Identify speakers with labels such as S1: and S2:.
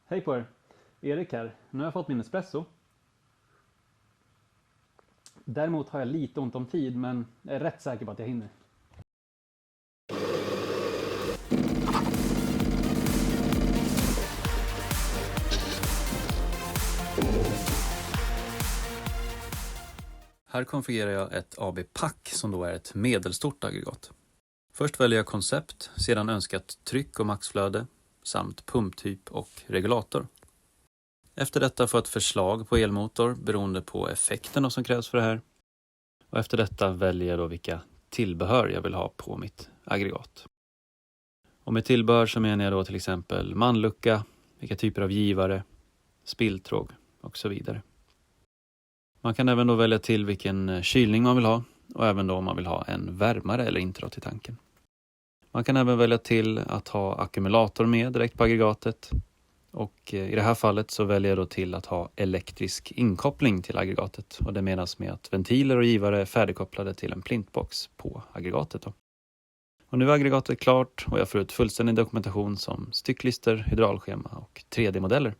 S1: Hej på er! Erik här. Nu har jag fått min espresso. Däremot har jag lite ont om tid, men jag är rätt säker på att jag hinner.
S2: Här konfigurerar jag ett AB-pack som då är ett medelstort aggregat. Först väljer jag koncept, sedan önskat tryck och maxflöde samt pumptyp och regulator. Efter detta får jag ett förslag på elmotor beroende på effekterna som krävs för det här. Och efter detta väljer jag då vilka tillbehör jag vill ha på mitt aggregat. Och med tillbehör så menar jag då till exempel manlucka, vilka typer av givare, spilltråg och så vidare. Man kan även då välja till vilken kylning man vill ha och även då om man vill ha en värmare eller inte då till tanken. Man kan även välja till att ha ackumulator med direkt på aggregatet och i det här fallet så väljer jag då till att ha elektrisk inkoppling till aggregatet och det menas med att ventiler och givare är färdigkopplade till en plintbox på aggregatet då. Och nu är aggregatet klart och jag får ut fullständig dokumentation som stycklister, hydraulschema och 3D-modeller.